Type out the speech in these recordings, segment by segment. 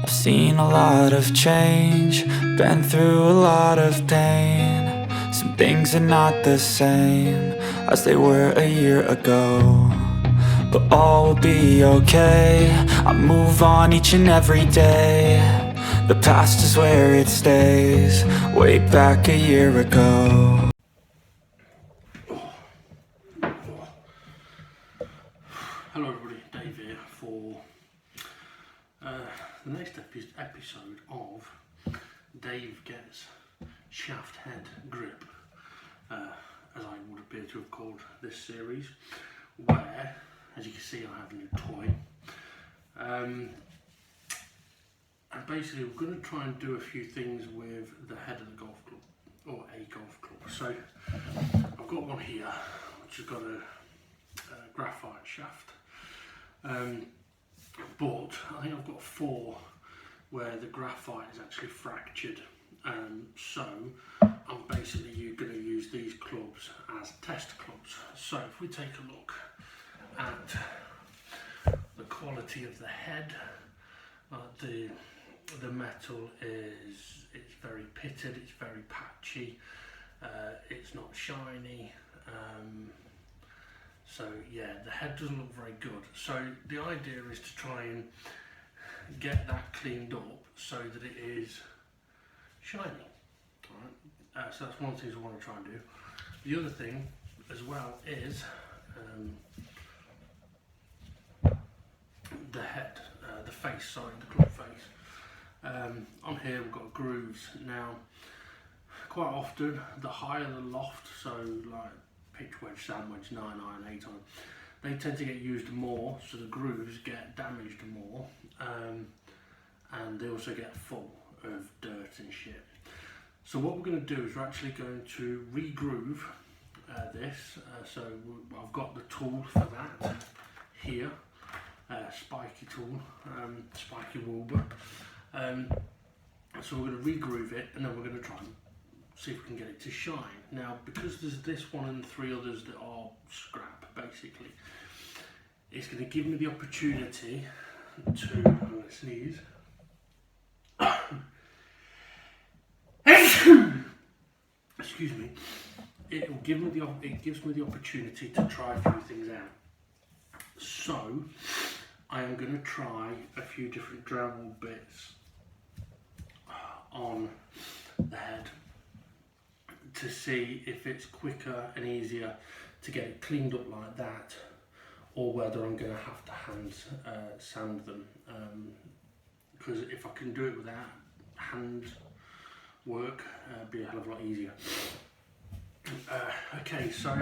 I've seen a lot of change, been through a lot of pain. Some things are not the same as they were a year ago, but all will be okay. I move on each and every day. The past is where it stays, way back a year ago. Hello everybody, Dave here for the next episode of Dave Gets Shaftheadgrip, as I would appear to have called this series, where, as you can see, I have a new toy. And basically we're going to try and do a few things with the head of the golf club, or a golf club. So I've got one here which has got a graphite shaft, but I think I've got 4 where the graphite is actually fractured, so I'm basically going to use these clubs as test clubs. So if we take a look at the quality of the head, the metal it's very pitted, it's very patchy, it's not shiny. So yeah, the head doesn't look very good. So the idea is to try and get that cleaned up so that it is shiny. Alright, so that's one of the things I want to try and do. The other thing as well is the head, the face, sorry, the club face. On here we've got grooves. Now, quite often the higher the loft, so like pitch wedge, sandwich, 9 iron, 8 iron, they tend to get used more, so the grooves get damaged more, and they also get full of dirt and shit. So what we're going to do is we're actually going to re-groove this. So I've got the tool for that here, spiky tool, spiky Wilbur. So we're going to re-groove it, and then we're going to try and see if we can get it to shine. Now, because there's this one and 3 others that are scrap, basically, it's going to give me the opportunity to, I'm going to sneeze, excuse me, it gives me the opportunity to try a few things out. So, I am going to try a few different dremel bits on the head, to see if it's quicker and easier to get it cleaned up like that, or whether I'm going to have to hand sand them, because if I can do it without hand work, it'd be a hell of a lot easier. Okay, so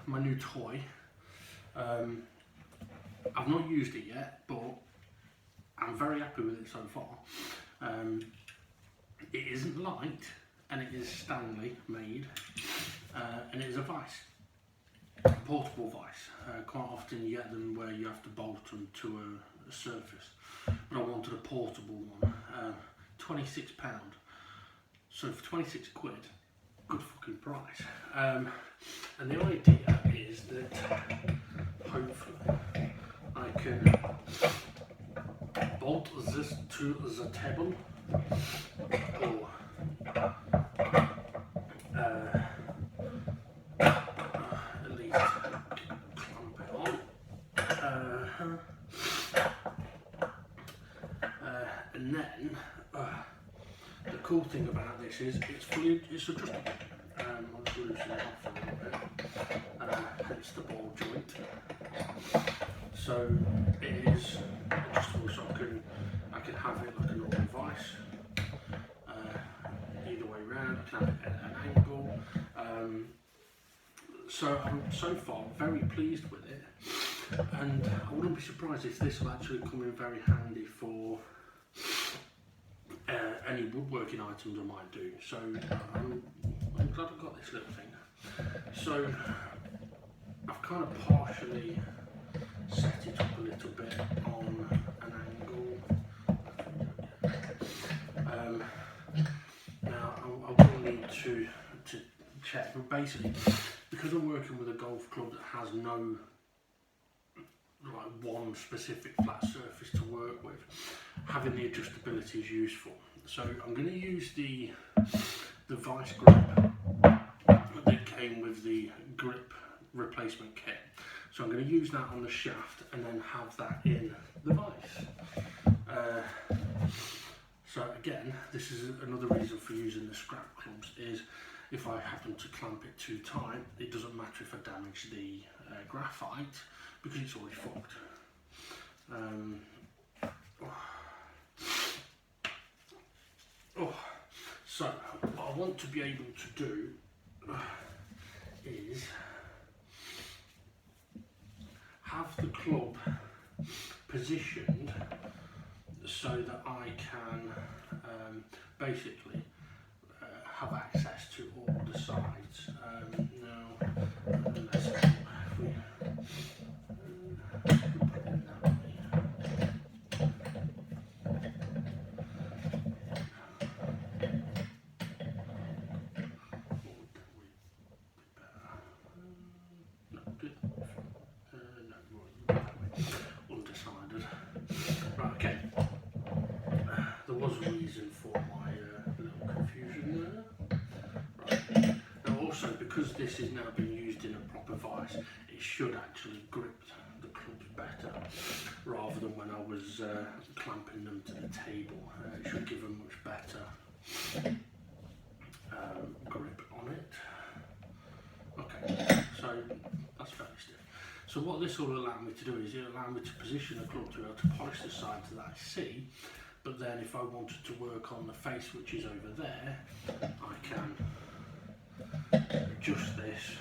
my new toy, I've not used it yet, but I'm very happy with it so far. It isn't light, and it is Stanley made, and it is a vice, a portable vice. Quite often you get them where you have to bolt them to a surface, but I wanted a portable one. £26, so for 26 quid, good fucking price. And the idea is that hopefully I can bolt this to the table, or at least clamp it on, and then the cool thing about this is it's adjustable. I'll just loosen it off a little bit. It's the ball joint, so it is adjustable, so I can have it like a normal vice. Either way round, I can have it at an angle. So I'm so far very pleased with it, and I wouldn't be surprised if this will actually come in very handy for any woodworking items I might do. So I'm glad I've got this little thing. So I've kind of partially set it up a little bit on an angle. Now I will need to check, but basically, because I'm working with a golf club that has no like one specific flat surface to work with, having the adjustability is useful. So I'm going to use the vice grip that came with the grip replacement kit. So I'm going to use that on the shaft and then have that in the vice. So again, this is another reason for using the scrap clubs, is if I happen to clamp it too tight, it doesn't matter if I damage the graphite because it's already fucked. So what I want to be able to do is have the club positioned so that I can basically have access to all the sides. Now, let's see if we put it in that way. Undecided. Right, okay. There was a reason for my little confusion there. Right. Now also, because this is now being used in a proper vice, it should actually grip the clubs better, rather than when I was clamping them to the table. It should give a much better grip on it. Okay, so that's fairly stiff. So what this will allow me to do is it'll allow me to position the club to be able to polish the sides that I see, but then if I wanted to work on the face which is over there, I can adjust this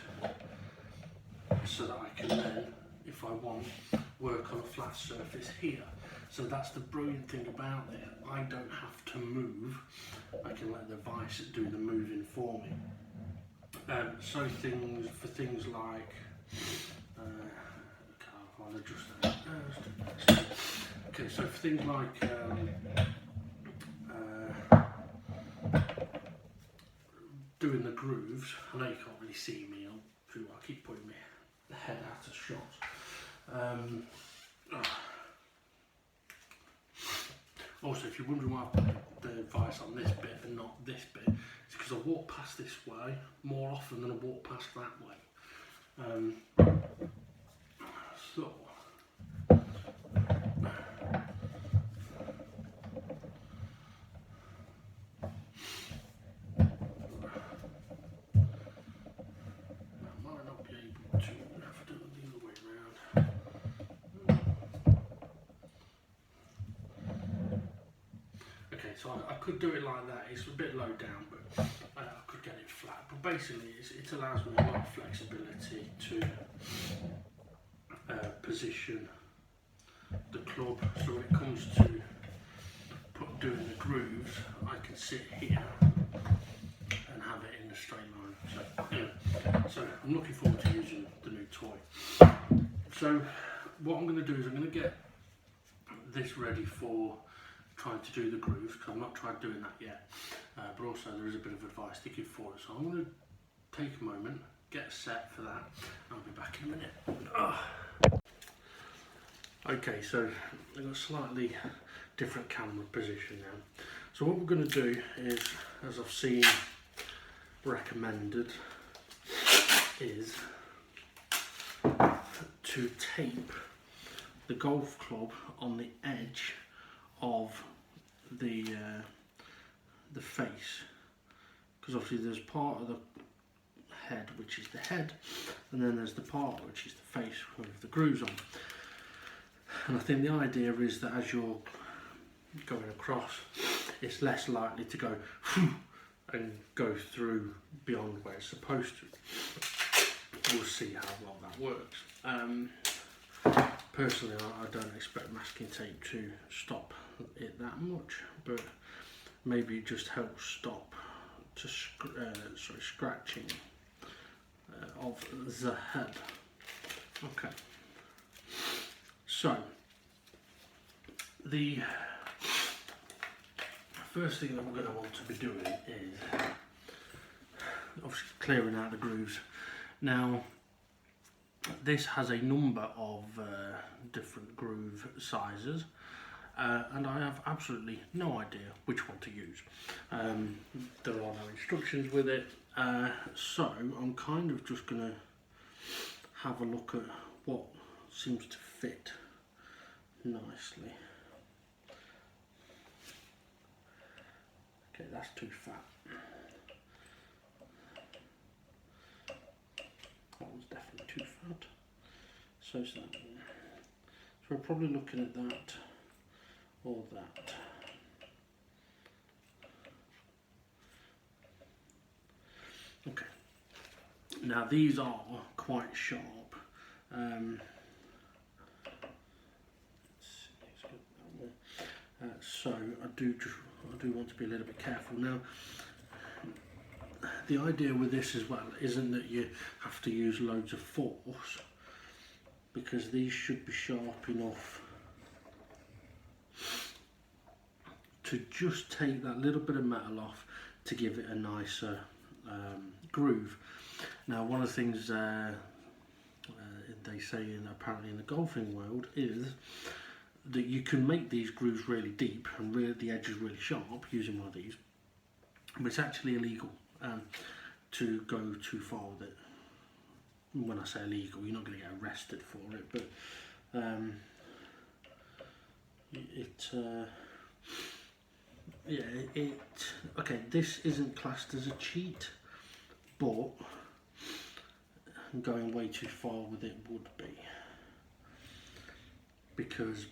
so that I can then, if I want, work on a flat surface here. So that's the brilliant thing about it. I don't have to move. I can let the vice do the moving for me. So things like I'll adjust that. Okay, so for things like doing the grooves, I know you can't really see me. I keep putting my head out of shot. Also, if you're wondering why I put the vice on this bit and not this bit, it's because I walk past this way more often than I walk past that way. So, I might not be able to have to do it the other way around. Okay, so I could do it like that. It's a bit low down, but I could get it flat. But basically, it allows me a lot of flexibility to position the club. So when it comes to doing the grooves, I can sit here and have it in a straight line. So, yeah. So I'm looking forward to using the new toy. So what I'm going to do is I'm going to get this ready for trying to do the grooves, because I've not tried doing that yet, but also there is a bit of advice to give for it. So I'm going to take a moment, get a set for that, and I'll be back in a minute. Okay, so I've got a slightly different camera position now. So what we're going to do is, as I've seen recommended, is to tape the golf club on the edge of the face, because obviously there's part of the head which is the head, and then there's the part which is the face with the grooves on. And I think the idea is that as you're going across, it's less likely to go and go through beyond where it's supposed to. We'll see how well that works. Personally, I don't expect masking tape to stop it that much, but maybe it just helps stop scratching of the head. Okay. So the first thing that we're going to want to be doing is obviously clearing out the grooves. Now, this has a number of different groove sizes, and I have absolutely no idea which one to use. There are no instructions with it, so I'm kind of just going to have a look at what seems to fit nicely. Okay, that's too fat. That one's definitely too fat. So is that one. So we're probably looking at that or that. Okay. Now these are quite sharp. So I do want to be a little bit careful. Now, the idea with this as well isn't that you have to use loads of force, because these should be sharp enough to just take that little bit of metal off to give it a nicer groove. Now, one of the things they say apparently in the golfing world is that you can make these grooves really deep and the edges really sharp using one of these, but it's actually illegal to go too far with it. When I say illegal, you're not going to get arrested for it, but okay, this isn't classed as a cheat, but going way too far with it would be, because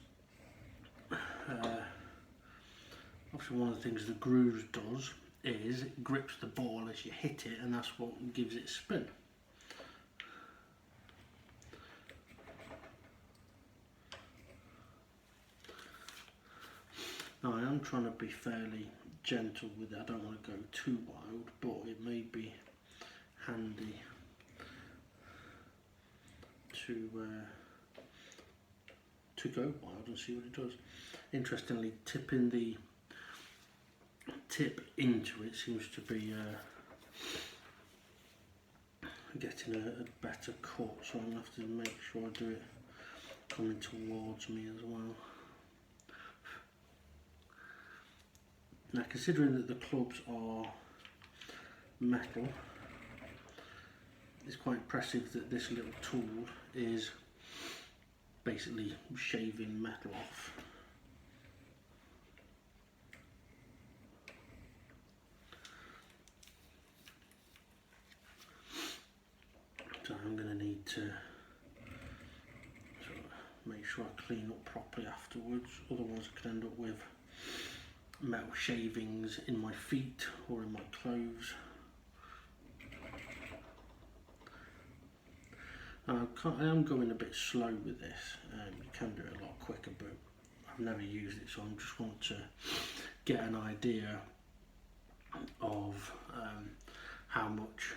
obviously one of the things the grooves does is it grips the ball as you hit it, and that's what gives it spin. Now I am trying to be fairly gentle with it. I don't want to go too wild, but it may be handy to go wild and see what it does. Interestingly, tipping the tip into it seems to be getting a better cut, so I'm going to have to make sure I do it coming towards me as well. Now, considering that the clubs are metal, it's quite impressive that this little tool is basically shaving metal off. So I'm going to need to sort of make sure I clean up properly afterwards, otherwise I could end up with metal shavings in my feet or in my clothes. I am going a bit slow with this. You can do it a lot quicker, but I've never used it, so I just want to get an idea of how much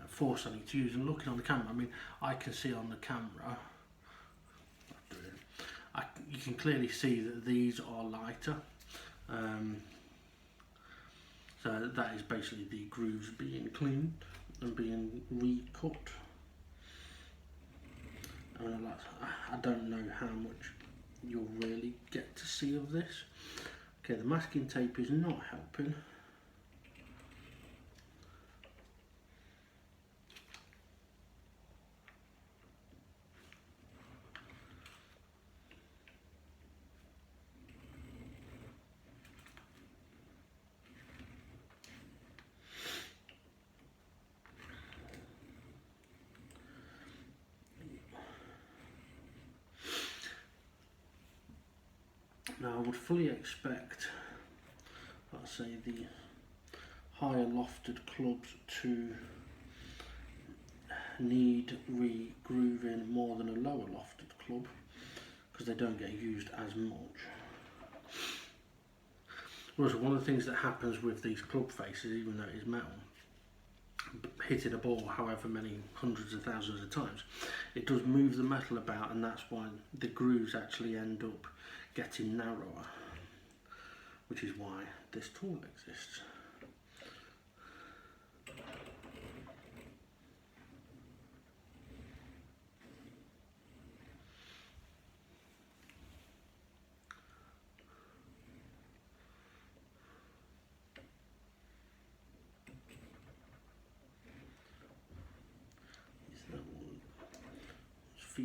force I need to use. And looking on the camera, I mean, I can see on the camera, you can clearly see that these are lighter. So that is basically the grooves being cleaned and being recut. I don't know how much you'll really get to see of this. Okay, the masking tape is not helping. Now I would fully expect, let's say, the higher lofted clubs to need re-grooving more than a lower lofted club, because they don't get used as much. Also, one of the things that happens with these club faces, even though it is metal, hitting a ball however many hundreds of thousands of times, it does move the metal about, and that's why the grooves actually end up getting narrower, which is why this tool exists.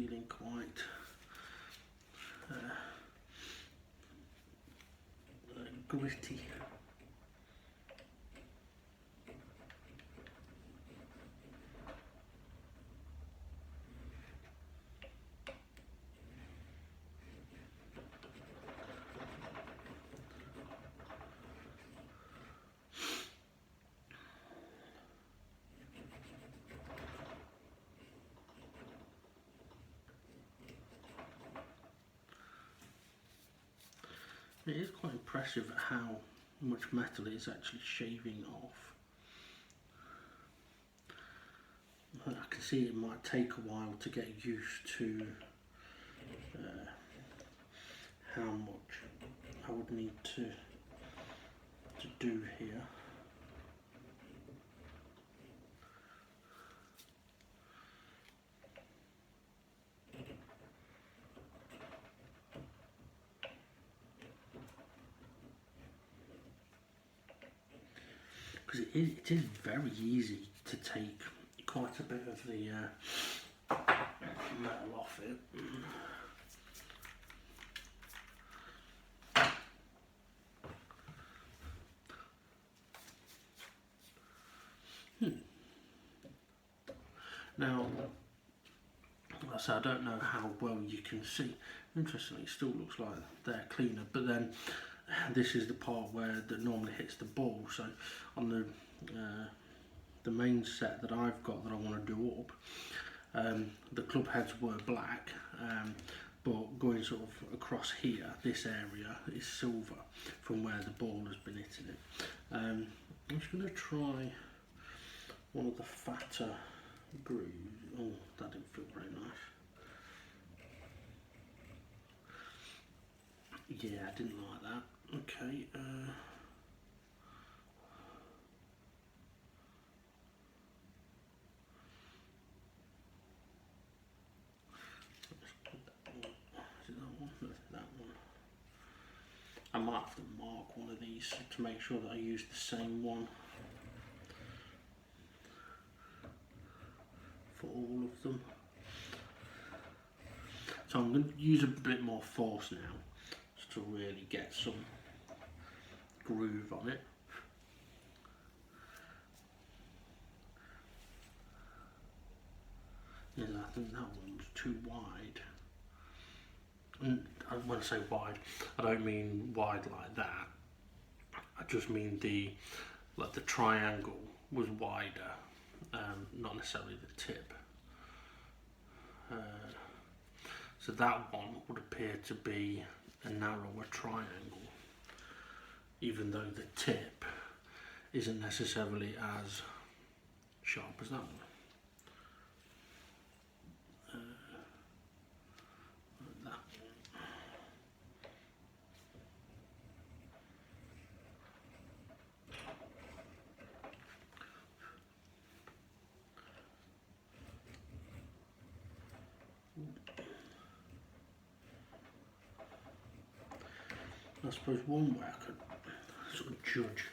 feeling quite gritty. It is quite impressive at how much metal it is actually shaving off. I can see it might take a while to get used to how much I would need to do here. Because it is very easy to take quite a bit of the metal off it. Now, like I say, I don't know how well you can see. Interestingly, it still looks like they're cleaner, but then this is the part where that normally hits the ball. So on the main set that I've got that I want to do up, the club heads were black, but going sort of across here, this area is silver from where the ball has been hitting it. I'm just going to try one of the fatter grooves. Oh, that didn't feel very nice. Yeah, I didn't like that. Okay. Is it that one? No, that one. I might have to mark one of these to make sure that I use the same one for all of them. So I'm going to use a bit more force now just to really get some groove on it. Yeah, I think that one's too wide. And when I say wide, I don't mean wide like that. I just mean the triangle was wider, not necessarily the tip. So that one would appear to be a narrower triangle, even though the tip isn't necessarily as sharp as that one. I suppose one way I could sort of judge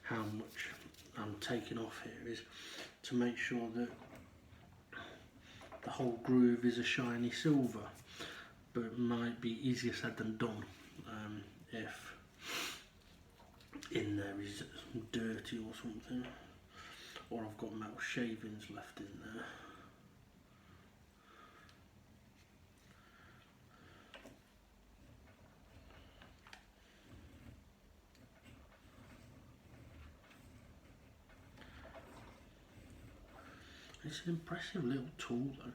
how much I'm taking off here is to make sure that the whole groove is a shiny silver, but it might be easier said than done if in there is dirty or something, or I've got metal shavings left in there. It's an impressive little tool though.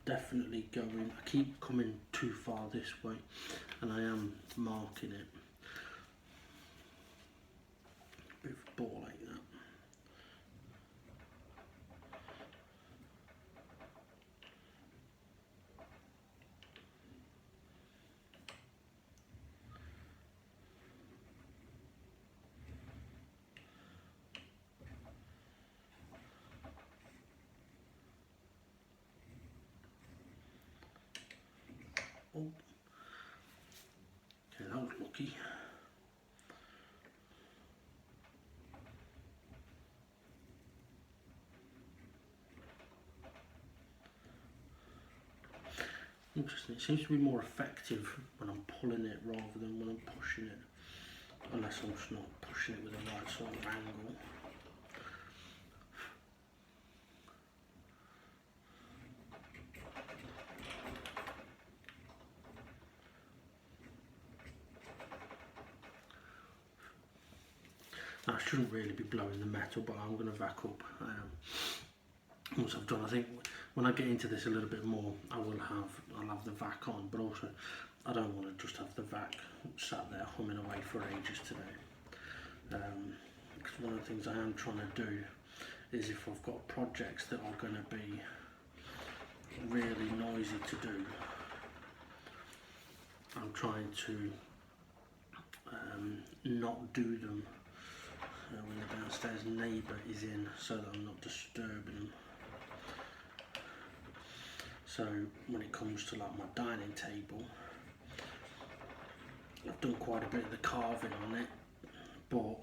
Definitely going, I keep coming too far this way and I am marking it. Bit of a ball like that. Oh. bulky. Interesting, it seems to be more effective when I'm pulling it rather than when I'm pushing it, unless I'm just not pushing it with the right sort of angle. Now, I shouldn't really be blowing the metal, but I'm going to vac up once I've done. I think when I get into this a little bit more, I'll have the vac on, but also I don't want to just have the vac sat there humming away for ages today. Because one of the things I am trying to do is, if I've got projects that are going to be really noisy to do, I'm trying to not do them when the downstairs neighbour is in, so that I'm not disturbing them. So when it comes to like my dining table, I've done quite a bit of the carving on it, but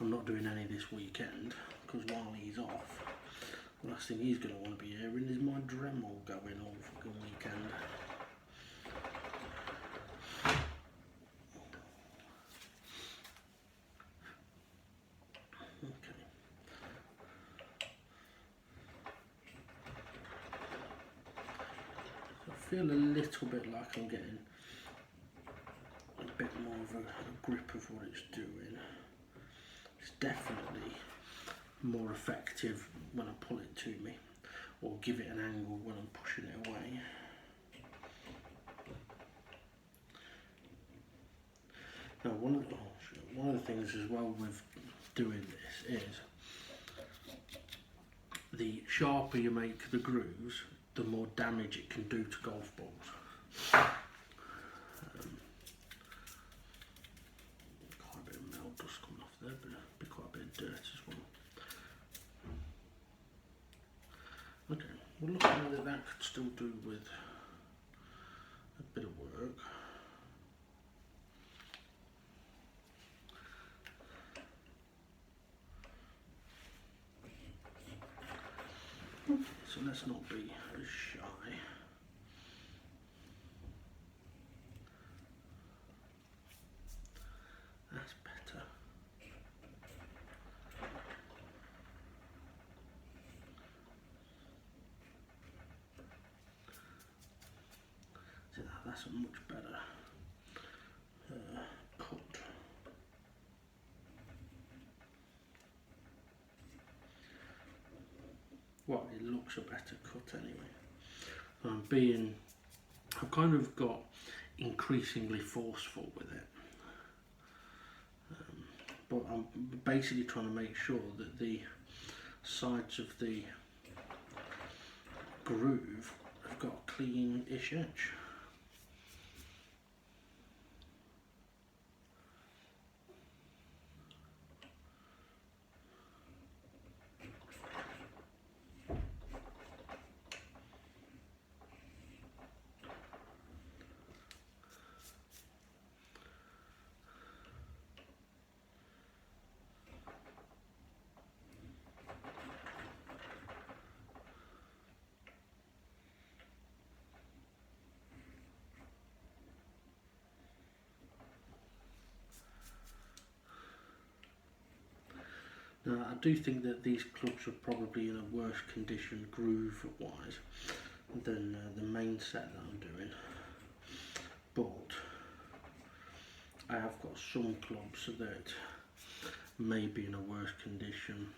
I'm not doing any this weekend, because while he's off, the last thing he's going to want to be hearing is my Dremel going all fucking weekend. I feel a little bit like I'm getting a bit more of a grip of what it's doing. It's definitely more effective when I pull it to me, or give it an angle when I'm pushing it away. Now one of the things as well with doing this is, the sharper you make the grooves, the more damage it can do to golf balls. Quite a bit of metal dust coming off there, but there'll be quite a bit of dirt as well. Okay, we're looking at whether that could still do with a bit of work. So let's not be as shy. That's better. See, that's a much better cut. Well, it looks a better cut anyway. I've kind of got increasingly forceful with it, but I'm basically trying to make sure that the sides of the groove have got a clean-ish edge. Now, I do think that these clubs are probably in a worse condition groove-wise than the main set that I'm doing, but I have got some clubs that may be in a worse condition.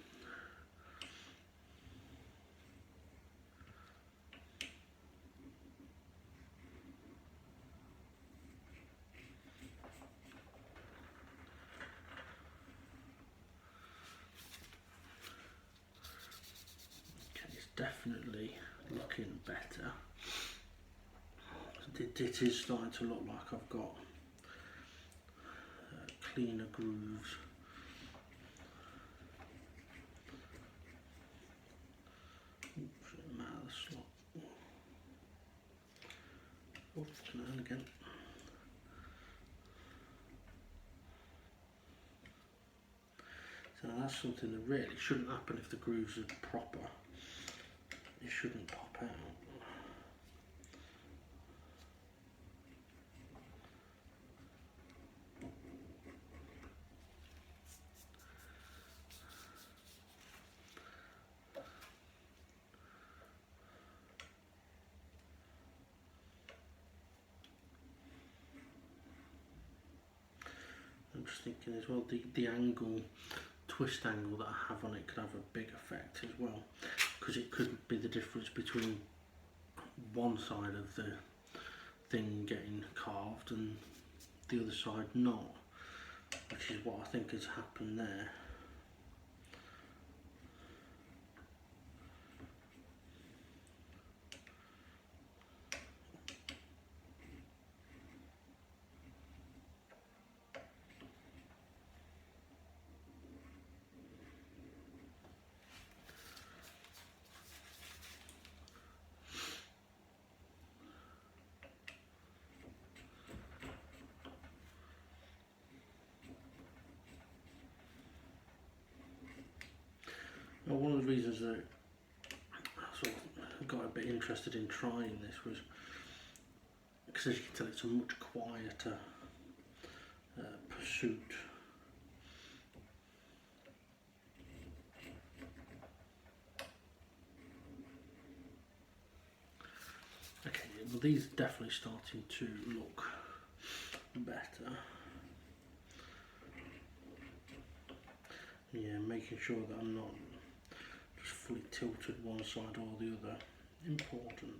Definitely looking better. It is starting to look like I've got cleaner grooves. Oops, I'm out of the slot. Oops, and again. So that's something that really shouldn't happen if the grooves are proper. It shouldn't pop out. I'm just thinking as well, the angle, twist angle that I have on it could have a big effect as well, because it could be the difference between one side of the thing getting carved and the other side not, which is what I think has happened there. Now, one of the reasons that I sort of got a bit interested in trying this was because, as you can tell, it's a much quieter pursuit. Okay, well, these are definitely starting to look better. Yeah, making sure that I'm not just fully tilted one side or the other. Important.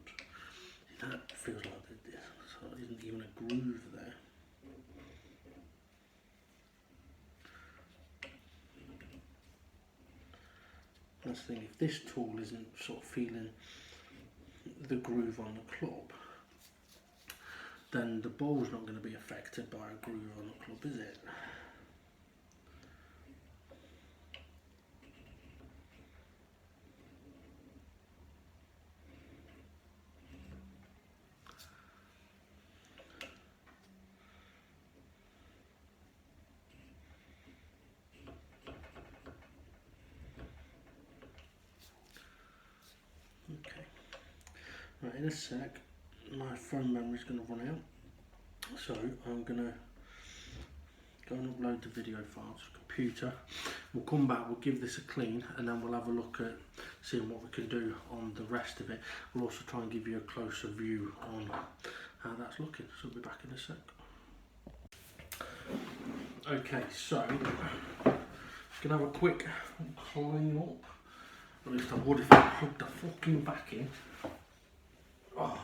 That feels like there isn't even a groove there. That's the thing, if this tool isn't sort of feeling the groove on the club, then the bowl's not going to be affected by a groove on the club, is it? Okay, right, in a sec my phone memory's going to run out, so I'm going to go and upload the video file to the computer. We'll come back, we'll give this a clean, and then we'll have a look at seeing what we can do on the rest of it. We'll also try and give you a closer view on how that's looking, so we'll be back in a sec. Okay, so gonna have a quick clean up. At least I would if I plugged the fucking back in. Oh.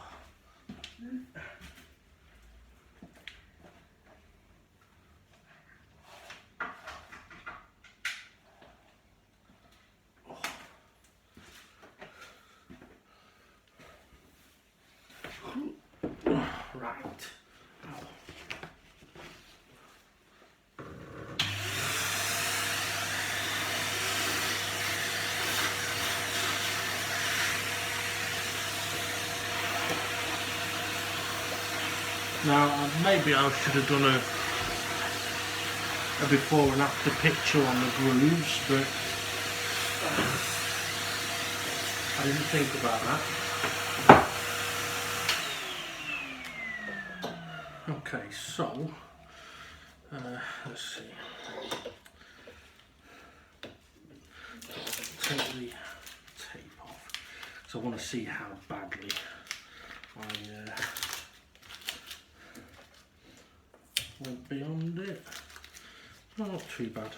Right. Ow. Now, maybe I should have done a before and after picture on the grooves, but I didn't think about that. Okay, so let's see. Take the tape off, so I want to see how badly I went beyond it. Not too bad.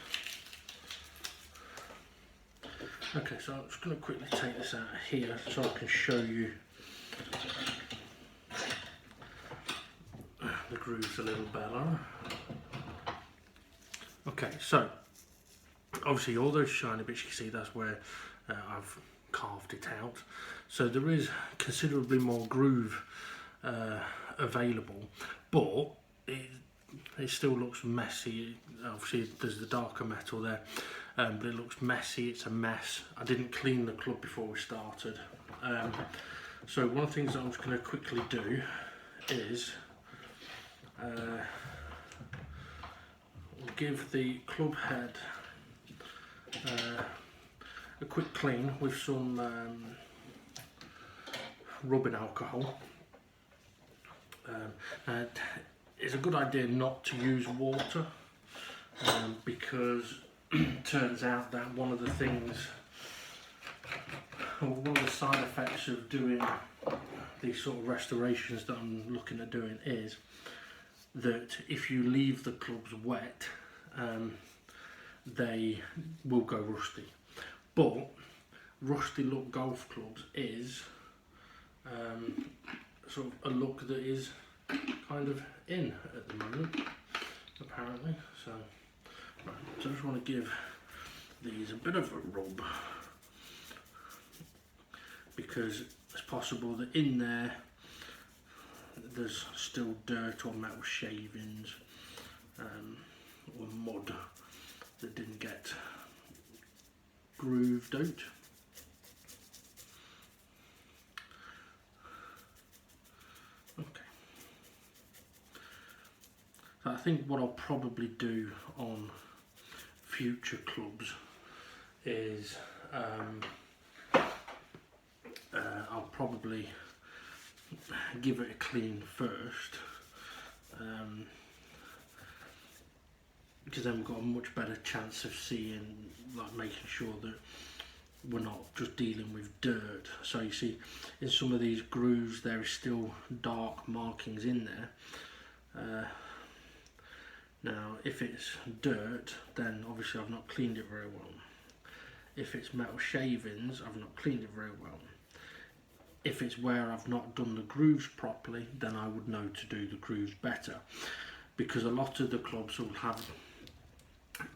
Okay, so I'm just going to quickly take this out of here so I can show you the grooves a little better. Okay, so obviously all those shiny bits you can see, that's where I've carved it out. So there is considerably more groove available, but it still looks messy. Obviously there's the darker metal there, but it looks messy, it's a mess. I didn't clean the club before we started. So one of the things that I'm just going to quickly do is give the club head a quick clean with some rubbing alcohol. And it's a good idea not to use water because it turns out that one of the side effects of doing these sort of restorations that I'm looking at doing is that if you leave the clubs wet, they will go rusty. But rusty look golf clubs is sort of a look that is kind of in at the moment, apparently. So I just want to give these a bit of a rub, because it's possible that in there there's still dirt or metal shavings or mud that didn't get grooved out. Okay. So I think what I'll probably do on future clubs is I'll probably give it a clean first, because then we've got a much better chance of seeing, like making sure that we're not just dealing with dirt. So you see in some of these grooves there is still dark markings in there. Now if it's dirt, then obviously I've not cleaned it very well. If it's metal shavings, I've not cleaned it very well. If it's where I've not done the grooves properly, then I would know to do the grooves better, because a lot of the clubs will have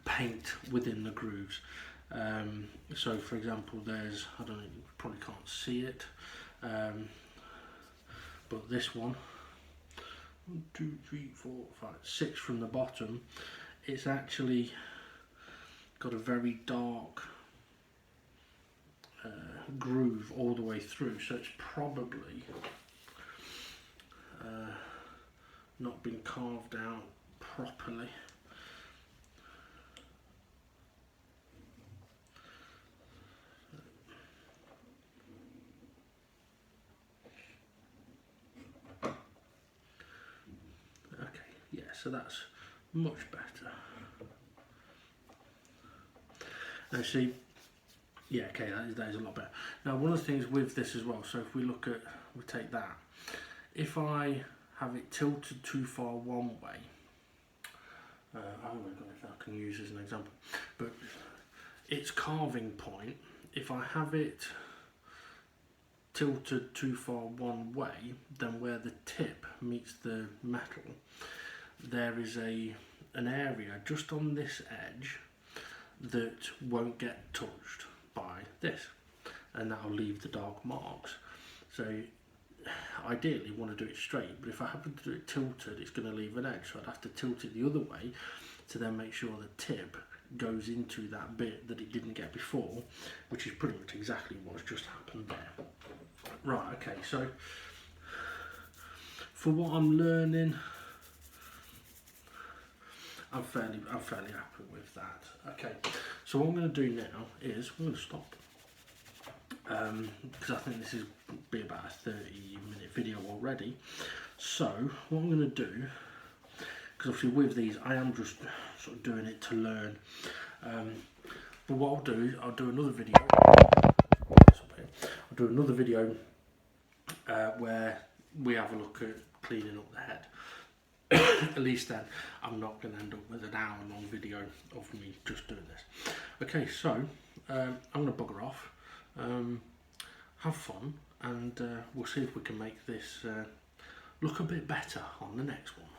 paint within the grooves. So for example, there's, I don't know, you probably can't see it, but this one, 1, 2, 3, 4, 5, 6 from the bottom, it's actually got a very dark groove all the way through, so it's probably not been carved out properly. Okay, yeah, so that's much better. And see, yeah, okay, that is a lot better. Now one of the things with this as well, so if we look at, we take that, if I have it tilted too far one way, I don't know if I can use as an example, but its carving point, if I have it tilted too far one way, then where the tip meets the metal, there is an area just on this edge that won't get touched by this, and that'll leave the dark marks. So ideally you want to do it straight, but if I happen to do it tilted, it's going to leave an edge, so I'd have to tilt it the other way to then make sure the tip goes into that bit that it didn't get before, which is pretty much exactly what's just happened there. Right, okay, so for what I'm learning, I'm fairly happy with that. Okay, so what I'm going to do now is I'm going to stop, because I think this is be about a 30-minute video already. So what I'm going to do, because obviously with these I am just sort of doing it to learn, but what I'll do is I'll do another video. I'll do another video where we have a look at cleaning up the head. At least then I'm not going to end up with an hour-long video of me just doing this. Okay, so I'm going to bugger off, have fun, and we'll see if we can make this look a bit better on the next one.